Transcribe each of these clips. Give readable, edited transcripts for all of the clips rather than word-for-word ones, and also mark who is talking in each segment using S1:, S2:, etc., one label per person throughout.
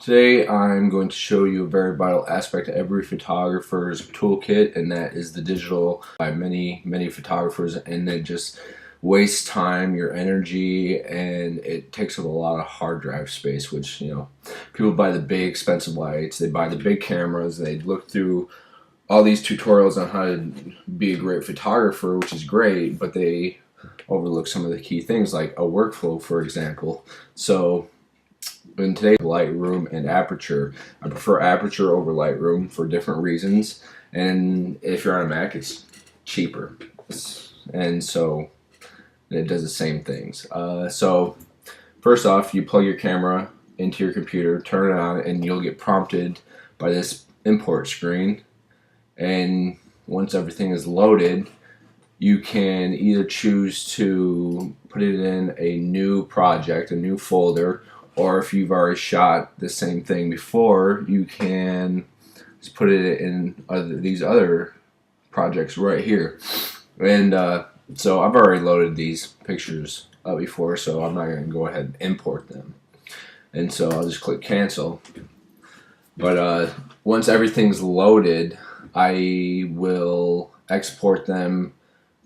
S1: Today I'm going to show you a very vital aspect of every photographer's toolkit, and that is the digital by many photographers, and it just wastes time, your energy, and it takes up a lot of hard drive space, which, you know, people buy the big expensive lights, they buy the big cameras, they look through all these tutorials on how to be a great photographer, which is great, but they overlook some of the key things like a workflow, for example. So in today's Lightroom and Aperture, I prefer Aperture over Lightroom for different reasons, and if you're on a Mac, it's cheaper, and so it does the same things. So first off, you plug your camera into your computer, turn it on, and you'll get prompted by this import screen. And once everything is loaded, you can either choose to put it in a new project, a new folder, or if you've already shot the same thing before, you can just put it in these other projects right here. And so I've already loaded these pictures before, so I'm not going to go ahead and import them. And so I'll just click cancel. But once everything's loaded, I will export them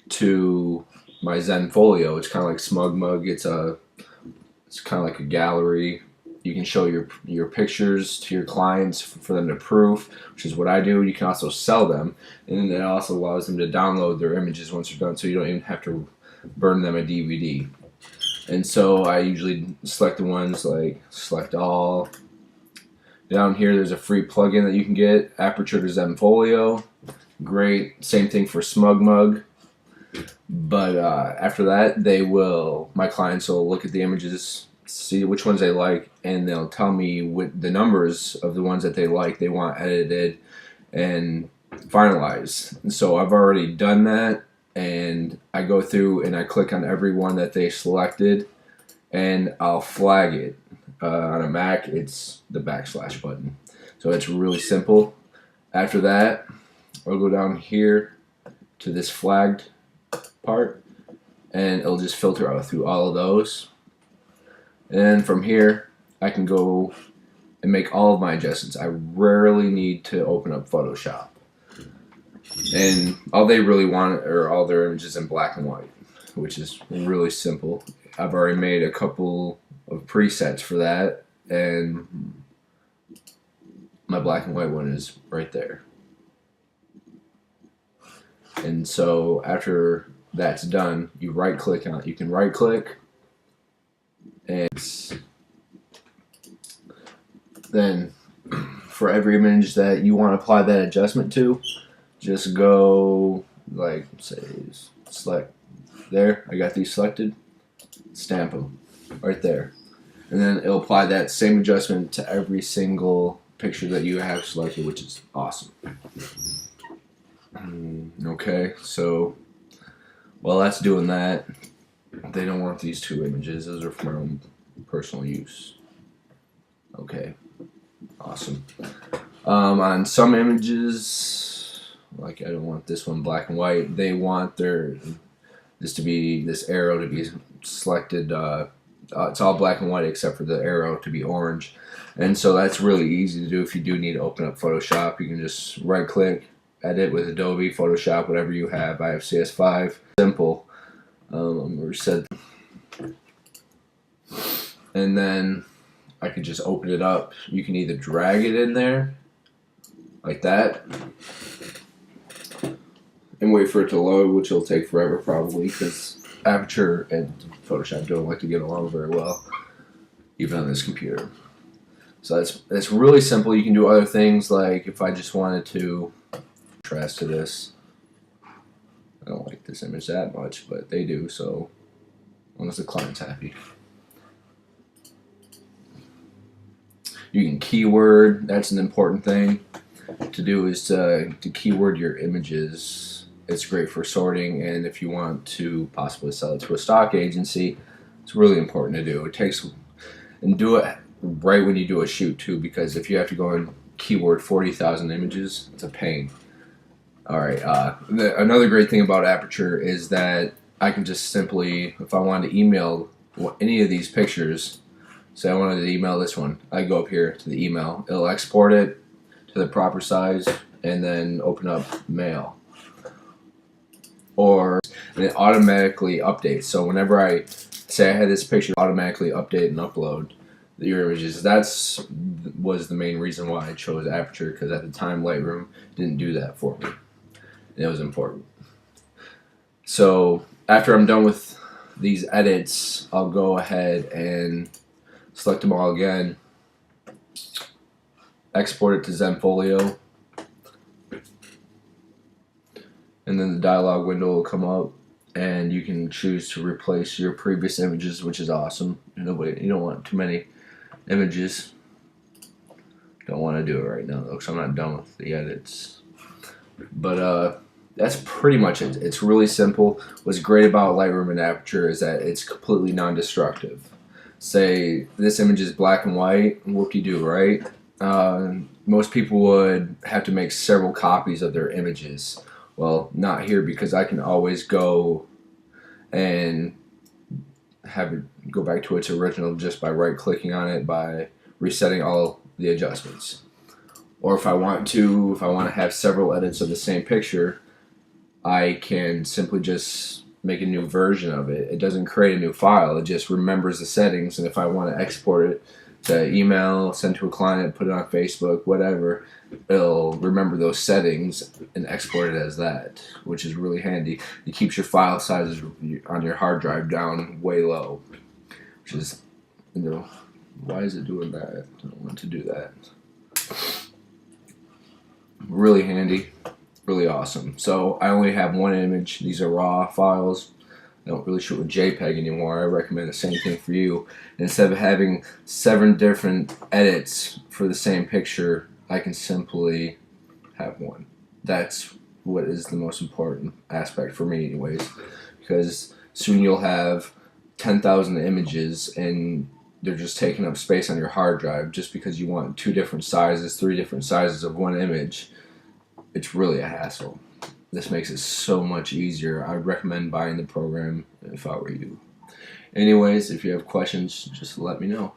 S1: to my Zenfolio. It's kind of like SmugMug. It's kind of like a gallery. You can show your pictures to your clients for them to proof, which is what I do. You can also sell them, and it also allows them to download their images once they're done, so you don't even have to burn them a DVD. And so I usually select the ones like select all. Down here there's a free plugin that you can get, Aperture to Zenfolio. Great. Same thing for SmugMug. But after that, my clients will look at the images, see which ones they like, and they'll tell me what the numbers of the ones that they like they want edited and finalized. And so I've already done that, and I go through and I click on every one that they selected, and I'll flag it. On a Mac, it's the backslash button. So it's really simple. After that, I'll go down here to this flagged part, and it'll just filter out through all of those. And from here, I can go and make all of my adjustments. I rarely need to open up Photoshop. And all they really want are all their images in black and white, which is really simple. I've already made a couple of presets for that, and my black and white one is right there. And so after that's done, you right click on it. You can right click, and then for every image that you want to apply that adjustment to, just go like say select there. I got these selected, stamp them right there, and then it'll apply that same adjustment to every single picture that you have selected, which is awesome. Okay, so while that's doing that, they don't want these two images. Those are for my own personal use. Okay, awesome. On some images, like I don't want this one black and white. They want this arrow to be selected. It's all black and white except for the arrow to be orange. And so that's really easy to do. If you do need to open up Photoshop, you can just right click, edit with Adobe, Photoshop, whatever you have. I have CS5. Simple. Reset. And then I can just open it up. You can either drag it in there like that and wait for it to load, which will take forever probably, because Aperture and Photoshop don't like to get along very well, even on this computer. So that's really simple. You can do other things, like if I just wanted to contrast to this. I don't like this image that much, but they do, so as long as the client's happy. You can keyword. That's an important thing to do, is to keyword your images. It's great for sorting, and if you want to possibly sell it to a stock agency, it's really important to do. And do it right when you do a shoot too, because if you have to go and keyword 40,000 images, it's a pain. Alright, another great thing about Aperture is that I can just simply, if I want to email any of these pictures Say I wanted to email this one. I go up here to the email. It'll export it to the proper size and then open up mail. And it automatically updates. So whenever I say I had this picture, automatically update and upload your images. Was the main reason why I chose Aperture, because at the time Lightroom didn't do that for me. And it was important. So after I'm done with these edits, I'll go ahead and select them all again, export it to Zenfolio, and then the dialog window will come up, and you can choose to replace your previous images, which is awesome. You don't want too many images. Don't want to do it right now though, because I'm not done with the edits. But that's pretty much it. It's really simple. What's great about Lightroom and Aperture is that it's completely non-destructive. Say this image is black and white, whoop-de-doo, right? Most people would have to make several copies of their images. Well, not here, because I can always go and have it go back to its original just by right-clicking on it, by resetting all the adjustments. Or if I want to have several edits of the same picture, I can simply just make a new version of it. It doesn't create a new file, it just remembers the settings, and if I want to export it to email, send to a client, put it on Facebook, whatever, it'll remember those settings and export it as that, which is really handy. It keeps your file sizes on your hard drive down way low, which is, why is it doing that? I don't want to do that. Really handy, really awesome. So I only have one image. These are raw files. I don't really shoot with JPEG anymore. I recommend the same thing for you. Instead of having 7 different edits for the same picture, I can simply have one. That's what is the most important aspect for me anyways, because soon you'll have 10,000 images and they're just taking up space on your hard drive just because you want 2 different sizes, 3 different sizes of one image. It's really a hassle. This makes it so much easier. I would recommend buying the program if I were you. Anyways, if you have questions, just let me know.